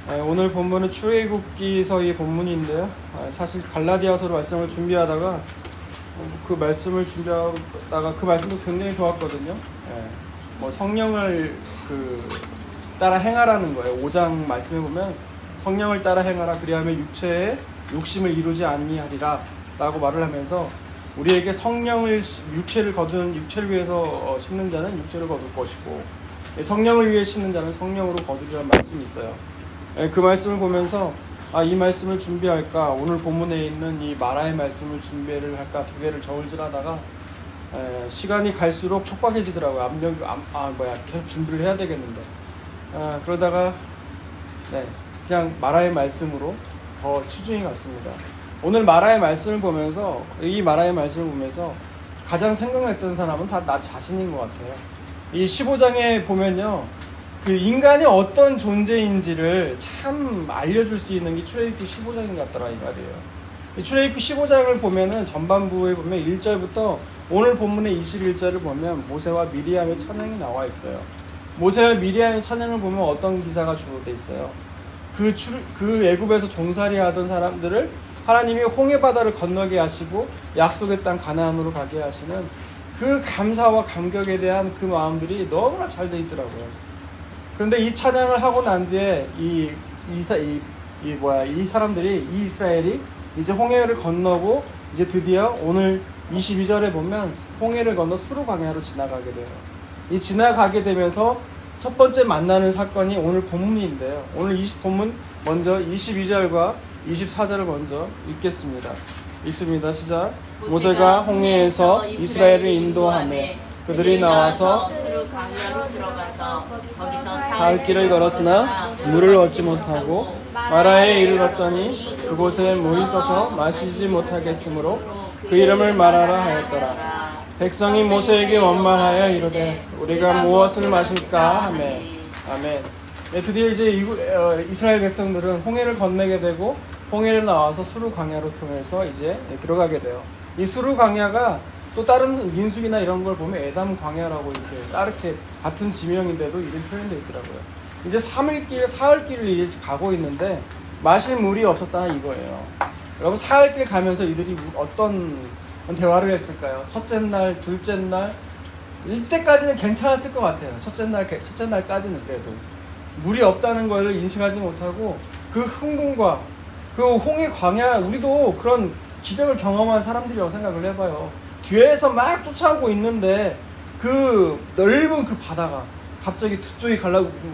오늘 본문은 출애굽기서의 본문인데요. 사실 갈라디아서로 말씀을 준비하다가 그 말씀을 준비하다가 그 말씀도 굉장히 좋았거든요. 뭐 성령을 따라 행하라는 거예요. 5장 말씀에 보면 성령을 따라 행하라 그리하면 육체의 욕심을 이루지 아니하리라 라고 말을 하면서 우리에게 육체를 위해서 심는 자는 육체를 거둘 것이고 성령을 위해 심는 자는 성령으로 거두리라는 말씀이 있어요. 그 말씀을 보면서 이 말씀을 준비할까, 오늘 본문에 있는 이 마라의 말씀을 준비를 할까 두 개를 저울질하다가 시간이 갈수록 촉박해지더라고요. 계속 준비를 해야 되겠는데 그러다가 그냥 마라의 말씀으로 더 치중이 갔습니다. 오늘 마라의 말씀을 보면서 가장 생각났던 사람은 다 나 자신인 것 같아요. 이 15장에 보면요, 그 인간이 어떤 존재인지를 참 알려줄 수 있는 게 출애굽기 15장인 것 같더라 이 말이에요. 이 출애굽기 15장을 보면은 전반부에 보면 1절부터 오늘 본문의 21절을 보면 모세와 미리암의 찬양이 나와 있어요. 모세와 미리암의 찬양을 보면 어떤 기사가 주로 돼 있어요. 그 애굽에서 종살이 하던 사람들을 하나님이 홍해 바다를 건너게 하시고 약속의 땅 가나안으로 가게 하시는 그 감사와 감격에 대한 그 마음들이 너무나 잘 돼 있더라고요. 그런데 이 찬양을 하고 난 뒤에 이 이스라엘이 이제 홍해를 건너고 이제 드디어 오늘 22절에 보면 홍해를 건너 수르 광야로 지나가게 돼요. 이 지나가게 되면서 첫 번째 만나는 사건이 오늘 본문인데요. 오늘 본문 먼저 22절과 24절을 먼저 읽겠습니다. 읽습니다. 시작. 모세가 홍해에서 이스라엘을 인도하며 그들이 나와서 강야로 들어가서 거기서 사흘 길을 걸었으나 물을 얻지 못하고 마라에 이르렀더니 그곳에 물이 서서 마시지 못하겠으므로 그 이름을 마라라 하였더라. 백성이 모세에게 원망하여 이르되 우리가 무엇을 마실까 하매 아멘. 드디어 이제 이스라엘 백성들은 홍해를 건너게 되고 홍해를 나와서 수르 광야로 통해서 이제 들어가게 돼요. 이 수르 광야가 또 다른 민수기나 이런 걸 보면 에담 광야라고 이렇게 같은 지명인데도 이런 표현되어 있더라고요. 이제 사흘 길을 이제 가고 있는데 마실 물이 없었다 이거예요. 여러분 사흘 길 가면서 이들이 어떤 대화를 했을까요? 첫째 날, 둘째 날 이때까지는 괜찮았을 것 같아요. 첫째 날까지는 그래도 물이 없다는 걸 인식하지 못하고 그 흥분과 그 홍해 광야, 우리도 그런 기적을 경험한 사람들이라고 생각을 해봐요. 뒤에서 막 쫓아오고 있는데 그 넓은 그 바다가 갑자기 두 쪽이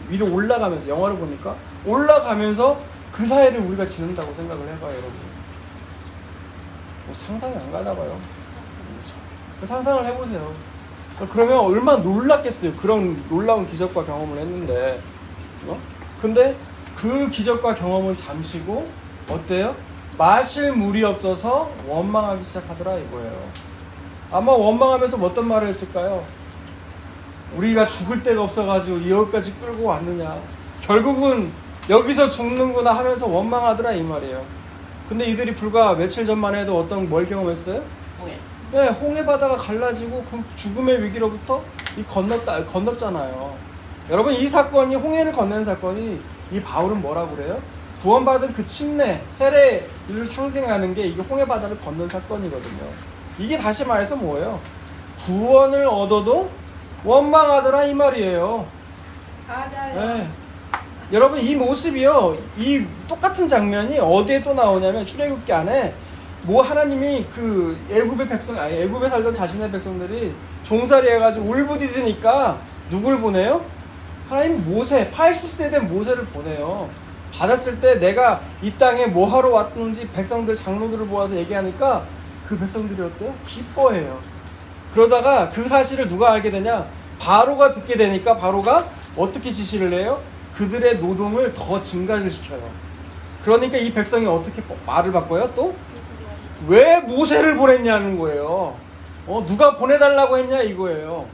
위로 올라가면서, 영화를 보니까 올라가면서 그 사이를 우리가 지는다고 생각을 해봐요, 여러분. 상상이 안 가나 봐요. 상상을 해보세요. 그러면 얼마나 놀랐겠어요. 그런 놀라운 기적과 경험을 했는데. 근데 그 기적과 경험은 잠시고 어때요? 마실 물이 없어서 원망하기 시작하더라 이거예요. 아마 원망하면서 어떤 말을 했을까요? 우리가 죽을 데가 없어가지고 여기까지 끌고 왔느냐, 결국은 여기서 죽는구나 하면서 원망하더라 이 말이에요. 근데 이들이 불과 며칠 전만 해도 뭘 경험했어요? 홍해 바다가 갈라지고 그 죽음의 위기로부터 건넜잖아요. 여러분, 이 사건이, 홍해를 건너는 사건이, 이 바울은 뭐라고 그래요? 구원받은 그 침례, 세례를 상징하는 게 이게 홍해 바다를 건넌 사건이거든요. 이게 다시 말해서 뭐예요? 구원을 얻어도 원망하더라 이 말이에요. 맞아요. 여러분, 이 모습이요, 이 똑같은 장면이 어디에 또 나오냐면 출애굽기 안에 하나님이 그 애굽에 살던 자신의 백성들이 종살이 해가지고 울부짖으니까 누굴 보내요? 하나님 80세 된 모세를 보내요. 받았을 때 내가 이 땅에 뭐 하러 왔는지 백성들, 장로들을 모아서 얘기하니까 그 백성들이 어때요? 기뻐해요. 그러다가 그 사실을 누가 알게 되냐? 바로가 듣게 되니까 바로가 어떻게 지시를 해요? 그들의 노동을 더 증가를 시켜요. 그러니까 이 백성이 어떻게 말을 바꿔요? 또? 왜 모세를 보냈냐는 거예요. 누가 보내달라고 했냐 이거예요.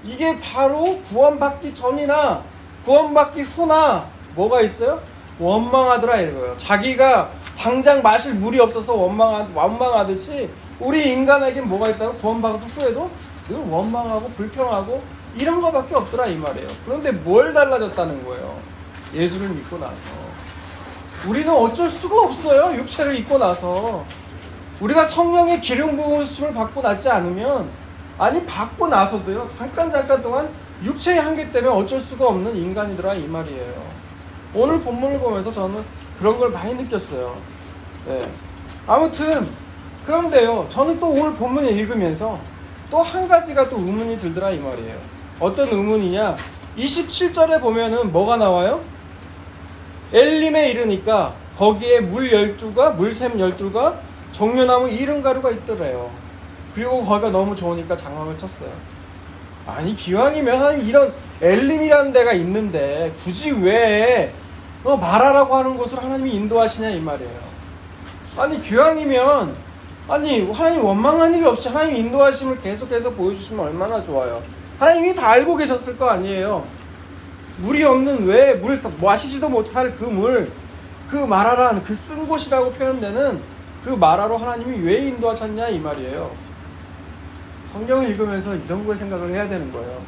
이게 바로 구원받기 전이나 구원받기 후나 뭐가 있어요? 원망하더라 이거예요. 자기가 당장 마실 물이 없어서 원망하듯이 우리 인간에겐 뭐가 있다고? 구원받은 후에도 늘 원망하고 불평하고 이런 거밖에 없더라 이 말이에요. 그런데 뭘 달라졌다는 거예요? 예수를 믿고 나서. 우리는 어쩔 수가 없어요. 육체를 입고 나서. 우리가 성령의 기름 부으심을 받고 나지 않으면, 아니 받고 나서도요, 잠깐 동안 육체의 한계 때문에 어쩔 수가 없는 인간이더라 이 말이에요. 오늘 본문을 보면서 저는 그런 걸 많이 느꼈어요. 네. 아무튼 그런데요, 저는 또 오늘 본문을 읽으면서 또 한 가지가 또 의문이 들더라 이 말이에요. 어떤 의문이냐? 27절에 보면은 뭐가 나와요? 엘림에 이르니까 거기에 물샘 12가 종려나무 70가루가 있더래요. 그리고 거기가 너무 좋으니까 장막을 쳤어요. 아니 기왕이면 하나님 이런 엘림이라는 데가 있는데 굳이 왜 말하라고 하는 곳으로 하나님이 인도하시냐 이 말이에요. 아니 기왕이면, 아니 하나님 원망한 일 없이 하나님 인도하심을 계속해서 보여주시면 얼마나 좋아요. 하나님이 다 알고 계셨을 거 아니에요. 물이 없는, 왜 물 마시지도 못할 그 물, 그 마라란 그 쓴 곳이라고 표현되는 그 마라로 하나님이 왜 인도하셨냐 이 말이에요. 성경을 읽으면서 이런 걸 생각을 해야 되는 거예요.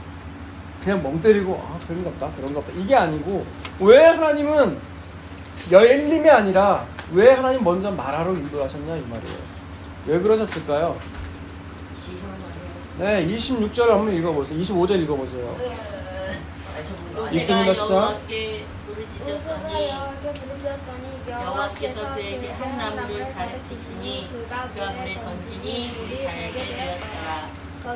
그냥 멍 때리고 그런가 보다 이게 아니고, 왜 하나님은 엘림이 아니라 왜 하나님 먼저 마라로 인도하셨냐 이 말이에요. 왜 그러셨을까요? 네, 26절 한번 읽어보세요. 25절 읽어보세요. 있습니다, 시작. 여호와께 부르짖었더니 여호와께서 그에게 한 나무를 가리키시니 그가 물에 던지니 물이 달게 되었더라.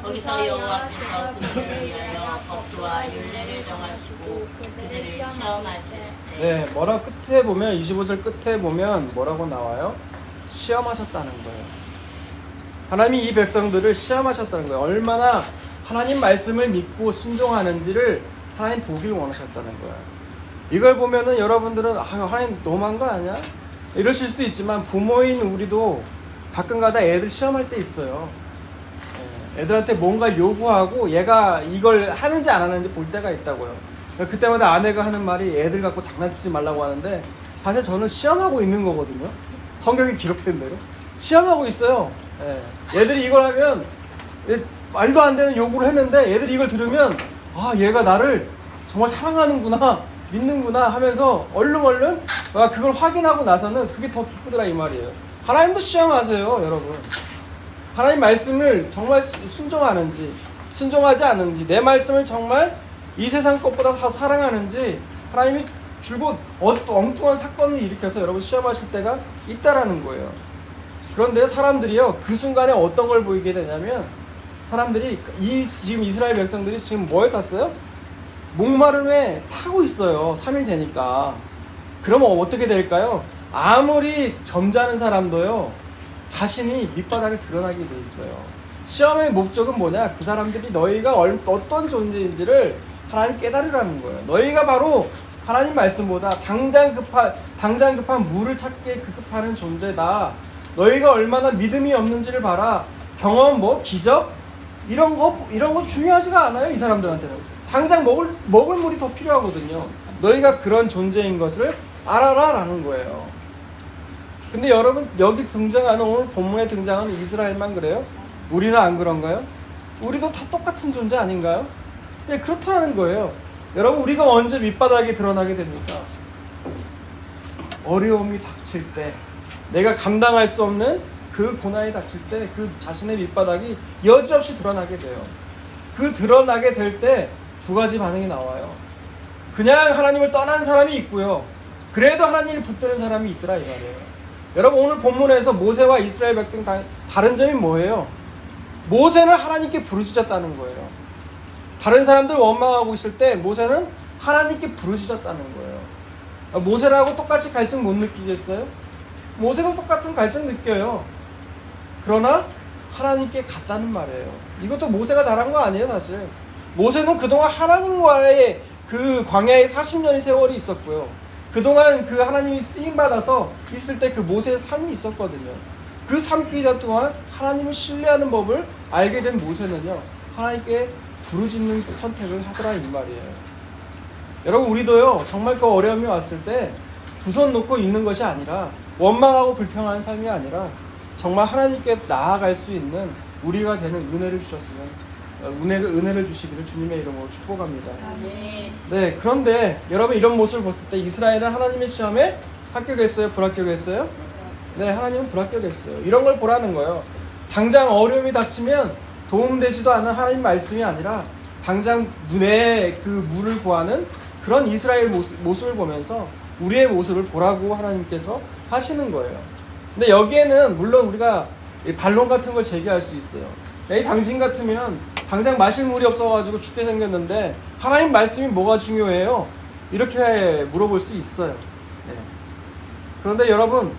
거기서 여호와께서 그들을 위하여 법도와 율례를 정하시고 그들을 시험하시되. 네, 뭐라 끝에 보면 25절 끝에 보면 뭐라고 나와요? 시험하셨다는 거예요. 하나님이 이 백성들을 시험하셨다는 거예요. 얼마나 하나님 말씀을 믿고 순종하는지를 하나님 보길 원하셨다는 거예요. 이걸 보면은 여러분들은 하나님 너무한 거 아니야? 이러실 수 있지만 부모인 우리도 가끔가다 애들 시험할 때 있어요. 애들한테 뭔가 요구하고 얘가 이걸 하는지 안 하는지 볼 때가 있다고요. 그때마다 아내가 하는 말이 애들 갖고 장난치지 말라고 하는데, 사실 저는 시험하고 있는 거거든요. 성경에 기록된 대로 시험하고 있어요. 얘들이 이걸 하면 말도 안 되는 요구를 했는데 애들이 이걸 들으면 얘가 나를 정말 사랑하는구나, 믿는구나 하면서 얼른 그걸 확인하고 나서는 그게 더 기쁘더라 이 말이에요. 하나님도 시험하세요 여러분. 하나님 말씀을 정말 순종하는지 순종하지 않는지, 내 말씀을 정말 이 세상 것보다 더 사랑하는지 하나님이 줄곧 엉뚱한 사건을 일으켜서 여러분 시험하실 때가 있다라는 거예요. 그런데 사람들이요, 그 순간에 어떤 걸 보이게 되냐면, 사람들이 지금 이스라엘 백성들이 지금 뭐에 탔어요? 목마름에 타고 있어요. 3일 되니까. 그러면 어떻게 될까요? 아무리 점잖은 사람도요, 자신이 밑바닥을 드러나게 돼 있어요. 시험의 목적은 뭐냐? 그 사람들이 너희가 어떤 존재인지를 하나님 깨달으라는 거예요. 너희가 바로 하나님 말씀보다 당장 급한 물을 찾기에 급하는 존재다. 너희가 얼마나 믿음이 없는지를 봐라. 경험, 기적 이런 거 중요하지가 않아요. 이 사람들한테는 당장 먹을 물이 더 필요하거든요. 너희가 그런 존재인 것을 알아라라는 거예요. 근데 여러분, 여기 등장하는, 오늘 본문에 등장하는 이스라엘만 그래요? 우리는 안 그런가요? 우리도 다 똑같은 존재 아닌가요? 네, 그렇다는 거예요. 여러분, 우리가 언제 밑바닥이 드러나게 됩니까? 어려움이 닥칠 때, 내가 감당할 수 없는 그 고난이 닥칠 때 그 자신의 밑바닥이 여지없이 드러나게 돼요. 그 드러나게 될 때 두 가지 반응이 나와요. 그냥 하나님을 떠난 사람이 있고요, 그래도 하나님을 붙드는 사람이 있더라 이 말이에요. 여러분, 오늘 본문에서 모세와 이스라엘 백성 다른 점이 뭐예요? 모세는 하나님께 부르짖었다는 거예요. 다른 사람들 원망하고 있을 때 모세는 하나님께 부르짖었다는 거예요. 모세라고 똑같이 갈증 못 느끼겠어요? 모세도 똑같은 갈증 느껴요. 그러나 하나님께 갔다는 말이에요. 이것도 모세가 잘한 거 아니에요 사실. 모세는 그동안 하나님과의 그 광야의 40년의 세월이 있었고요, 그동안 그 하나님이 쓰임받아서 있을 때 그 모세의 삶이 있었거든요. 그 삶기간 동안 하나님을 신뢰하는 법을 알게 된 모세는요, 하나님께 부르짖는 선택을 하더라 이 말이에요. 여러분, 우리도요 정말 그 어려움이 왔을 때 두 손 놓고 있는 것이 아니라, 원망하고 불평하는 삶이 아니라 정말 하나님께 나아갈 수 있는 우리가 되는 은혜를 주셨으면 은혜를 주시기를 주님의 이름으로 축복합니다. 아멘. 네, 그런데 여러분 이런 모습을 봤을 때 이스라엘은 하나님의 시험에 합격했어요? 불합격했어요? 네, 하나님은 불합격했어요. 이런 걸 보라는 거예요. 당장 어려움이 닥치면 도움되지도 않은 하나님 말씀이 아니라 당장 눈에 그 물을 구하는 그런 이스라엘 모습을 보면서 우리의 모습을 보라고 하나님께서 하시는 거예요. 근데 여기에는 물론 우리가 반론 같은 걸 제기할 수 있어요. 에이, 당신 같으면 당장 마실 물이 없어가지고 죽게 생겼는데 하나님 말씀이 뭐가 중요해요? 이렇게 물어볼 수 있어요. 네. 그런데 여러분,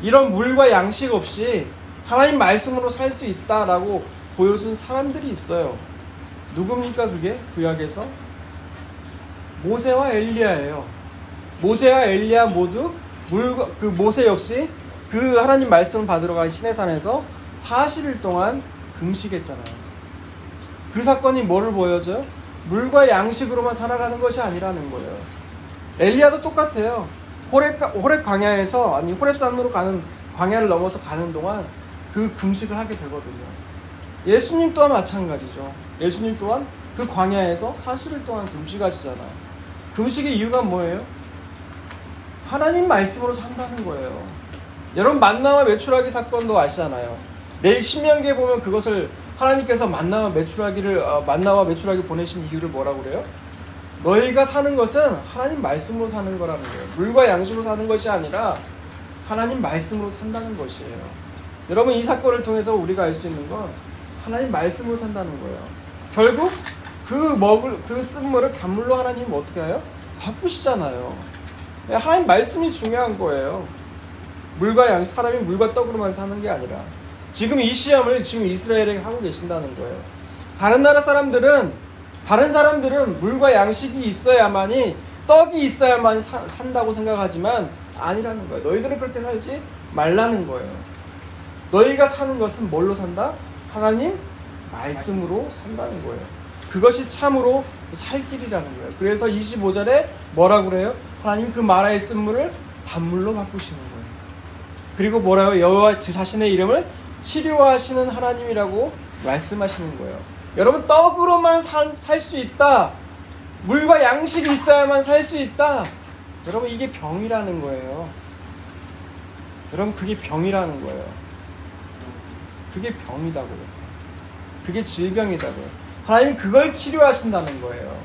이런 물과 양식 없이 하나님 말씀으로 살 수 있다라고 보여준 사람들이 있어요. 누굽니까 그게? 구약에서 모세와 엘리야예요. 모세와 엘리야 모두 모세 역시 그 하나님 말씀을 받으러 간 시내산에서 40일 동안 금식했잖아요. 그 사건이 뭐를 보여줘요? 물과 양식으로만 살아가는 것이 아니라는 거예요. 엘리야도 똑같아요. 호렙 광야에서, 아니 호렙산으로 가는 광야를 넘어서 가는 동안 그 금식을 하게 되거든요. 예수님 또한 마찬가지죠. 예수님 또한 그 광야에서 40일 동안 금식하시잖아요. 금식의 이유가 뭐예요? 하나님 말씀으로 산다는 거예요. 여러분 만나와 메추라기 사건도 아시잖아요. 내일 신명기에 보면 그것을 하나님께서 만나와 메추라기 보내신 이유를 뭐라고 그래요? 너희가 사는 것은 하나님 말씀으로 사는 거라는 거예요. 물과 양식으로 사는 것이 아니라 하나님 말씀으로 산다는 것이에요. 여러분 이 사건을 통해서 우리가 알 수 있는 건 하나님 말씀으로 산다는 거예요. 결국 그 쓴물을 단물로 하나님은 어떻게 해요? 바꾸시잖아요. 하나님 말씀이 중요한 거예요. 물과 양식, 사람이 물과 떡으로만 사는 게 아니라 지금 이 시험을 지금 이스라엘에게 하고 계신다는 거예요. 다른 사람들은 물과 양식이 있어야만이, 떡이 있어야만 산다고 생각하지만 아니라는 거예요. 너희들은 그렇게 살지 말라는 거예요. 너희가 사는 것은 뭘로 산다? 하나님 말씀으로 산다는 거예요. 그것이 참으로 살 길이라는 거예요. 그래서 25절에 뭐라고 그래요? 하나님 그 마라의 쓴물을 단물로 바꾸시는 거예요. 그리고 뭐라요? 여호와 자신의 이름을 치료하시는 하나님이라고 말씀하시는 거예요. 여러분 떡으로만 살 수 있다. 물과 양식이 있어야만 살 수 있다. 여러분 이게 병이라는 거예요. 여러분 그게 병이라는 거예요. 그게 병이다고요. 그게 질병이다고요. 하나님 그걸 치료하신다는 거예요.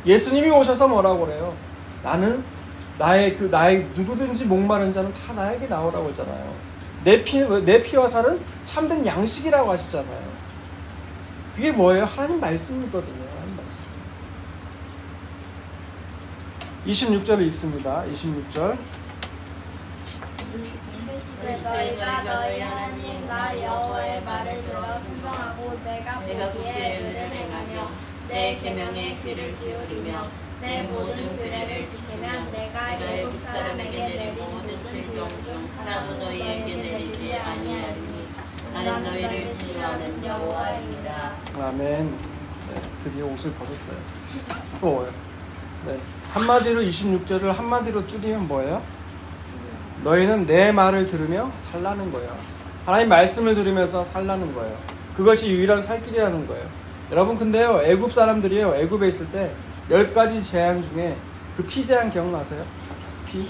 예수님이 오셔서 뭐라고 그래요? 나는 나의 누구든지 목마른 자는 다 나에게 나오라고 했잖아요. 내 피와 살은 참된 양식이라고 하시잖아요. 그게 뭐예요? 하나님 말씀이거든요. 하나님 말씀. 26절을 읽습니다. 26절. 너희가 너희 하나님 나 여호와의 말을 들어 순종하고 내가 보기에 의를 행하며 내 계명에 귀를 기울이며 내 모든 규례를 지키면 내가 애굽 사람에게 내린 모든 질병 중 하나도 너희에게 내리지 아니하리니 나는 너희를 치료하는 여호와입니다. 아멘. 네, 드디어 옷을 벗었어요. 또 뭐예요? 네, 한마디로 26절을 한마디로 줄이면 뭐예요? 너희는 내 말을 들으며 살라는 거예요. 하나님 말씀을 들으면서 살라는 거예요. 그것이 유일한 살 길이라는 거예요. 여러분 근데요, 애굽 사람들이요, 애굽에 있을 때 10가지 재앙 중에 그 피 재앙 기억나세요? 피?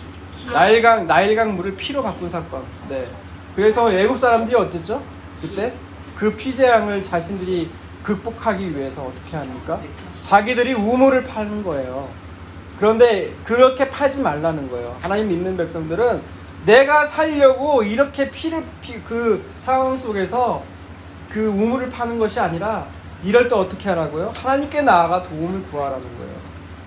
나일강 물을 피로 바꾼 사건. 네. 그래서 애굽 사람들이 어땠죠? 그때 그 피 재앙을 자신들이 극복하기 위해서 어떻게 합니까? 자기들이 우물을 파는 거예요. 그런데 그렇게 팔지 말라는 거예요. 하나님 믿는 백성들은 내가 살려고 이렇게 그 상황 속에서 그 우물을 파는 것이 아니라 이럴 때 어떻게 하라고요? 하나님께 나아가 도움을 구하라는 거예요.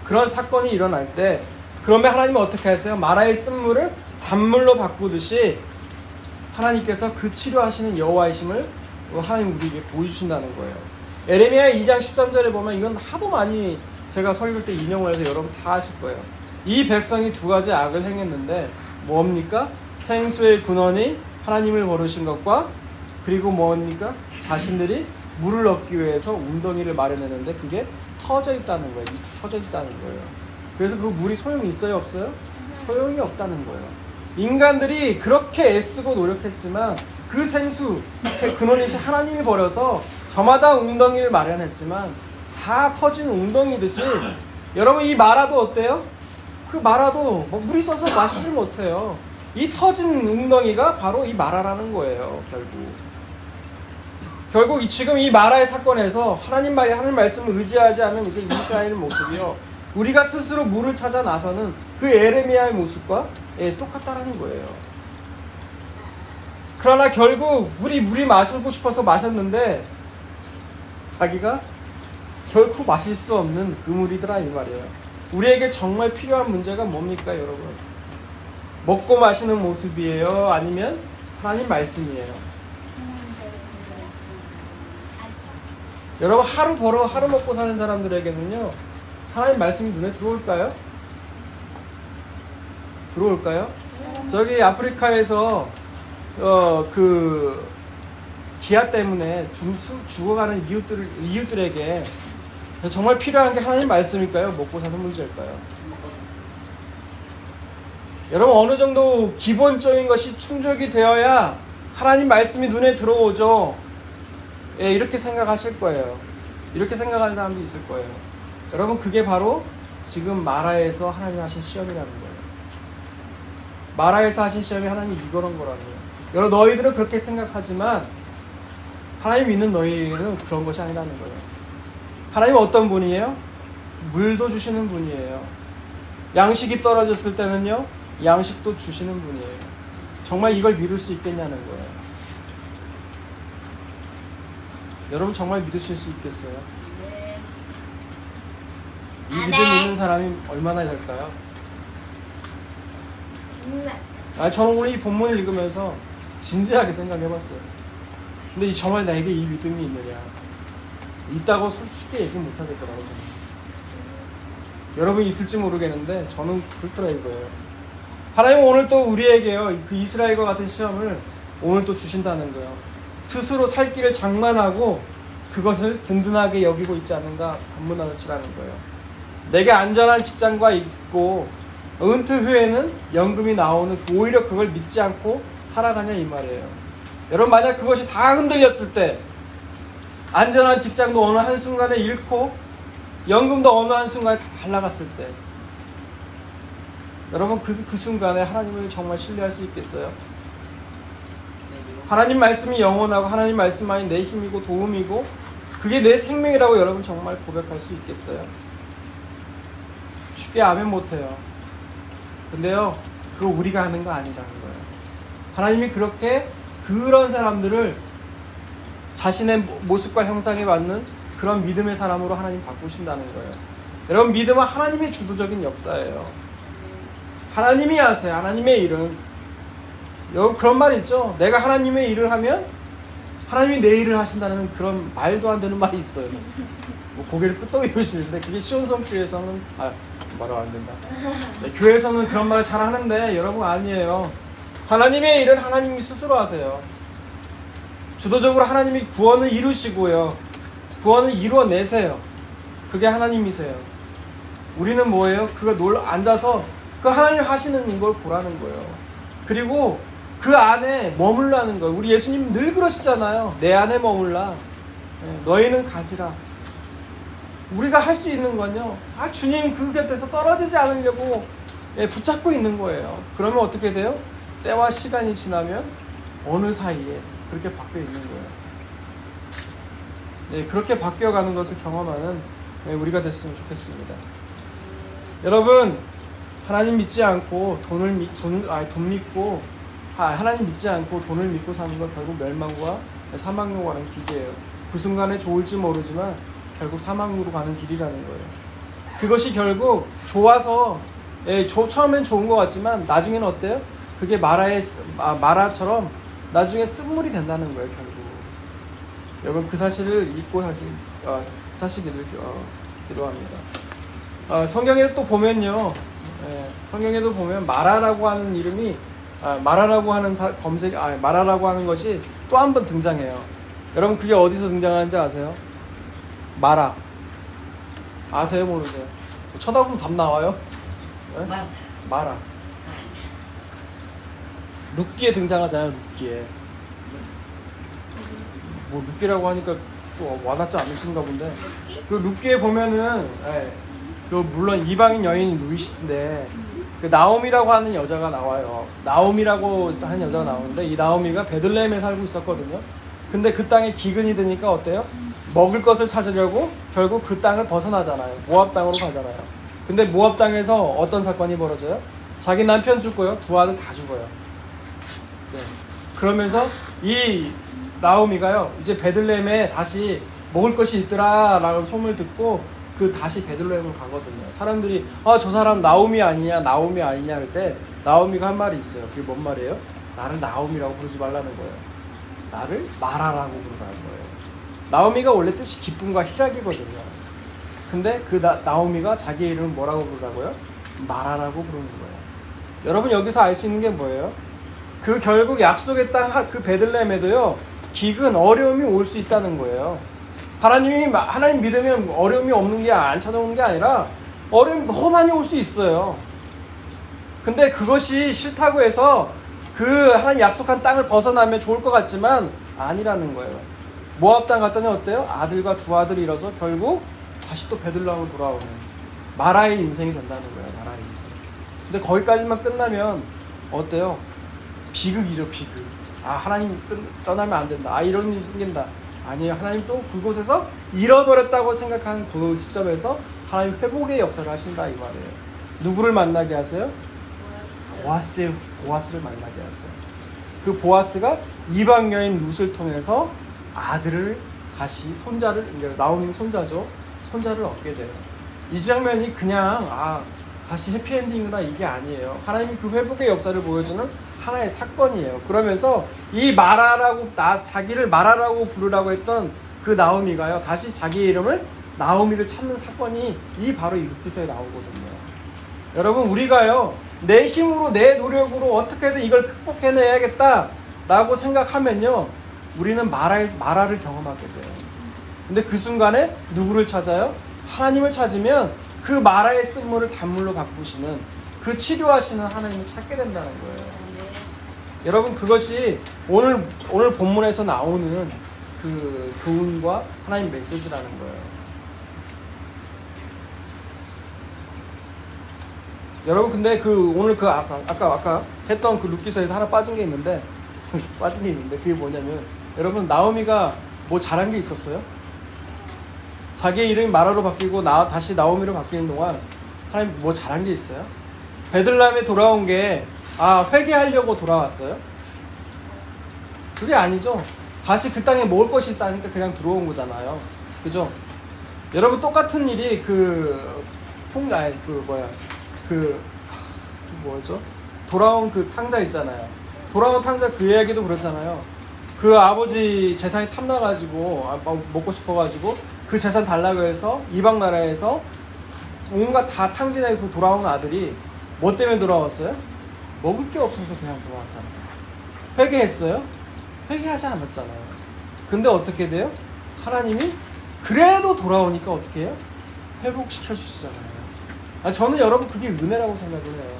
그런 사건이 일어날 때 그러면 하나님은 어떻게 하세요? 마라의 쓴물을 단물로 바꾸듯이 하나님께서 그 치료하시는 여호와이심을 하나님 우리에게 보여주신다는 거예요. 에레미야 2장 13절에 보면 이건 하도 많이 제가 설교 때 인용을 해서 여러분 다 아실 거예요. 이 백성이 2가지 악을 행했는데 뭡니까? 생수의 근원이 하나님을 버르신 것과 그리고 뭡니까? 자신들이 물을 얻기 위해서 웅덩이를 마련했는데 그게 터져 있다는 거예요. 터져 있다는 거예요. 그래서 그 물이 소용이 있어요? 없어요? 소용이 없다는 거예요. 인간들이 그렇게 애쓰고 노력했지만 그 생수, 근원이신 하나님을 버려서 저마다 웅덩이를 마련했지만 다 터진 웅덩이듯이 여러분 이 마라도 어때요? 그 마라도 뭐 물이 써서 마시지 못해요. 이 터진 웅덩이가 바로 이 마라라는 거예요. 결국 지금 이 마라의 사건에서 하나님 말씀을 의지하지 않은 그 이스라엘 모습이요, 우리가 스스로 물을 찾아 나서는 그 에레미야의 모습과 똑같다라는 거예요. 그러나 결국 물이 마시고 싶어서 마셨는데 자기가 결코 마실 수 없는 그 물이더라 이 말이에요. 우리에게 정말 필요한 문제가 뭡니까 여러분? 먹고 마시는 모습이에요? 아니면 하나님 말씀이에요? 여러분 하루 벌어 하루 먹고 사는 사람들에게는요 하나님 말씀이 눈에 들어올까요? 들어올까요? 저기 아프리카에서 그 기아 때문에 죽어가는 이웃들에게 정말 필요한 게 하나님 말씀일까요? 먹고 사는 문제일까요? 여러분 어느 정도 기본적인 것이 충족이 되어야 하나님 말씀이 눈에 들어오죠. 이렇게 생각하실 거예요. 이렇게 생각하는 사람도 있을 거예요. 여러분 그게 바로 지금 마라에서 하나님 하신 시험이라는 거예요. 마라에서 하신 시험이 하나님 이거란 거라는 거예요. 여러분 너희들은 그렇게 생각하지만 하나님 믿는 너희는 그런 것이 아니라는 거예요. 하나님은 어떤 분이에요? 물도 주시는 분이에요. 양식이 떨어졌을 때는요 양식도 주시는 분이에요. 정말 이걸 믿을 수 있겠냐는 거예요. 여러분 정말 믿으실 수 있겠어요? 네. 이 믿음 있는 사람이 얼마나 될까요? 저는 오늘 이 본문을 읽으면서 진지하게 생각해봤어요. 근데 정말 나에게 이 믿음이 있느냐? 있다고 쉽게 얘기 못하겠더라고요. 여러분 있을지 모르겠는데 저는 그렇더라 이거예요. 하나님은 오늘 또 우리에게요 그 이스라엘과 같은 시험을 오늘 또 주신다는 거예요. 스스로 살 길을 장만하고 그것을 든든하게 여기고 있지 않은가 반문하시라는 거예요. 내게 안전한 직장과 있고 은퇴 후에는 연금이 나오는 오히려 그걸 믿지 않고 살아가냐 이 말이에요. 여러분 만약 그것이 다 흔들렸을 때 안전한 직장도 어느 한순간에 잃고 연금도 어느 한순간에 다 날아갔을 때 여러분 그 순간에 하나님을 정말 신뢰할 수 있겠어요? 하나님 말씀이 영원하고 하나님 말씀만이 내 힘이고 도움이고 그게 내 생명이라고 여러분 정말 고백할 수 있겠어요? 쉽게 아멘 못해요. 근데요 그거 우리가 하는 거 아니라는 거예요. 하나님이 그렇게 그런 사람들을 자신의 모습과 형상에 맞는 그런 믿음의 사람으로 하나님 바꾸신다는 거예요. 여러분 믿음은 하나님의 주도적인 역사예요. 하나님이 하세요. 하나님의 일은. 여러분 그런 말 있죠. 내가 하나님의 일을 하면 하나님이 내 일을 하신다는 그런 말도 안 되는 말이 있어요. 뭐 고개를 끄덕이시는데 그게 시온성교회에서는 말하면 안 된다. 네, 교회에서는 그런 말을 잘 하는데 여러분 아니에요. 하나님의 일은 하나님이 스스로 하세요. 주도적으로 하나님이 구원을 이루시고요. 구원을 이루어내세요. 그게 하나님이세요. 우리는 뭐예요? 그거 앉아서 그 하나님 하시는 걸 보라는 거예요. 그리고 그 안에 머물라는 거예요. 우리 예수님 늘 그러시잖아요. 내 안에 머물라. 너희는 가지라. 우리가 할 수 있는 건요. 주님 그 곁에서 떨어지지 않으려고 붙잡고 있는 거예요. 그러면 어떻게 돼요? 때와 시간이 지나면 어느 사이에 그렇게 바뀌어 있는 거예요. 네, 그렇게 바뀌어가는 것을 경험하는 우리가 됐으면 좋겠습니다. 여러분 하나님 믿지 않고 돈 믿고 하나님 믿지 않고 돈을 믿고 사는 건 결국 멸망과 사망으로 가는 길이에요. 그 순간에 좋을지 모르지만 결국 사망으로 가는 길이라는 거예요. 그것이 결국 좋아서 처음엔 좋은 것 같지만 나중에는 어때요? 그게 마라처럼 나중에 쓴물이 된다는 거예요. 결국 여러분 그 사실을 잊고 사시기를 기도합니다. 성경에 또 보면요, 성경에도 보면 마라라고 하는 이름이 마라라고 하는 마라라고 하는 것이 또 한 번 등장해요. 여러분 그게 어디서 등장하는지 아세요? 마라 아세요? 모르세요? 쳐다보면 답 나와요? 네? 마라 룻기에 등장하잖아요. 룻기에 뭐 룻기라고 하니까 또 와닿지 않으신가 본데 그 룻기에 보면은 그 물론 이방인 여인이 누이신데 그 나오미라고 하는 여자가 나와요. 나오미라고 하는 여자가 나오는데 이 나오미가 베들레헴에 살고 있었거든요. 근데 그 땅에 기근이 드니까 어때요? 먹을 것을 찾으려고 결국 그 땅을 벗어나잖아요. 모압 땅으로 가잖아요. 근데 모압 땅에서 어떤 사건이 벌어져요? 자기 남편 죽고요. 두 아들 다 죽어요. 네. 그러면서 이 나오미가요. 이제 베들레헴에 다시 먹을 것이 있더라 라는 소문을 듣고 다시 베들레헴으로 가거든요. 사람들이 저 사람 나오미 아니냐 할 때 나오미가 한 말이 있어요. 그게 뭔 말이에요? 나를 나오미라고 부르지 말라는 거예요. 나를 마라라고 부르라는 거예요. 나오미가 원래 뜻이 기쁨과 희락이거든요. 근데 나오미가 자기 이름을 뭐라고 부르라고요? 마라라고 부르는 거예요. 여러분 여기서 알 수 있는 게 뭐예요? 그 결국 약속의 땅 그 베들레헴에도요 기근 어려움이 올 수 있다는 거예요. 하나님 믿으면 어려움이 없는 게 안 찾아오는 게 아니라 어려움이 너무 많이 올 수 있어요. 근데 그것이 싫다고 해서 하나님 약속한 땅을 벗어나면 좋을 것 같지만 아니라는 거예요. 모압 땅 갔더니 어때요? 아들과 두 아들이 잃어서 결국 다시 또 베들레헴으로 돌아오는 마라의 인생이 된다는 거예요. 마라의 인생. 근데 거기까지만 끝나면 어때요? 비극이죠, 비극. 하나님 떠나면 안 된다. 이런 일이 생긴다. 아니에요. 하나님 또 그곳에서 잃어버렸다고 생각하는 그 시점에서 하나님 회복의 역사를 하신다 이 말이에요. 누구를 만나게 하세요? 보아스를 만나게 하세요. 그 보아스가 이방 여인 룻을 통해서 아들을 다시 손자를 나오는 손자죠. 손자를 얻게 돼요. 이 장면이 그냥 다시 해피엔딩이나 이게 아니에요. 하나님이 그 회복의 역사를 보여주는 하나의 사건이에요. 그러면서 이 자기를 마라라고 부르라고 했던 그 나오미가요. 다시 자기의 이름을 나오미를 찾는 사건이 바로 이 룻기서에 나오거든요. 여러분 우리가요. 내 힘으로 내 노력으로 어떻게든 이걸 극복해내야겠다라고 생각하면요. 우리는 마라를 경험하게 돼요. 근데 그 순간에 누구를 찾아요? 하나님을 찾으면 그 마라의 쓴물을 단물로 바꾸시는 그 치료하시는 하나님을 찾게 된다는 거예요. 여러분 그것이 오늘 본문에서 나오는 그 교훈과 하나님 메시지라는 거예요. 여러분 근데 오늘 아까 했던 그 룻기서에서 하나 빠진 게 있는데 그게 뭐냐면 여러분 나오미가 뭐 잘한 게 있었어요? 자기의 이름이 마라로 바뀌고 다시 나오미로 바뀌는 동안 하나님 뭐 잘한 게 있어요? 베들레헴에 돌아온 게 회개하려고 돌아왔어요? 그게 아니죠. 다시 그 땅에 먹을 것이 있다니까 그냥 들어온 거잖아요. 그죠? 여러분 똑같은 일이 돌아온 그 탕자 있잖아요. 돌아온 탕자 그 이야기도 그렇잖아요. 그 아버지 재산이 탐나가지고 먹고 싶어가지고 그 재산 달라고 해서 이방 나라에서 온갖 다 탕진해서 돌아온 아들이 뭐 때문에 돌아왔어요? 먹을 게 없어서 그냥 돌아왔잖아요. 회개했어요? 회개하지 않았잖아요. 근데 어떻게 돼요? 하나님이 그래도 돌아오니까 어떻게 해요? 회복시켜 주시잖아요. 저는 여러분 그게 은혜라고 생각을 해요.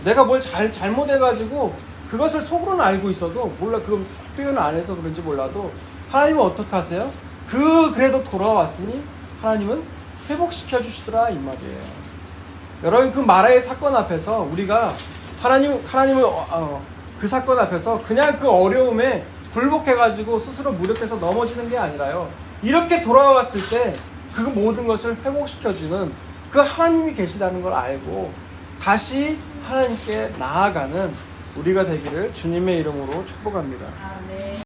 내가 뭘 잘못해가지고 그것을 속으로는 알고 있어도 그건 표현을 안 해서 그런지 몰라도 하나님은 어떻게 하세요? 그래도 돌아왔으니 하나님은 회복시켜 주시더라 이 말이에요. 여러분 그 마라의 사건 앞에서 우리가 하나님을 그 사건 앞에서 그냥 그 어려움에 굴복해가지고 스스로 무력해서 넘어지는 게 아니라요. 이렇게 돌아왔을 때 그 모든 것을 회복시켜주는 그 하나님이 계시다는 걸 알고 다시 하나님께 나아가는 우리가 되기를 주님의 이름으로 축복합니다. 네.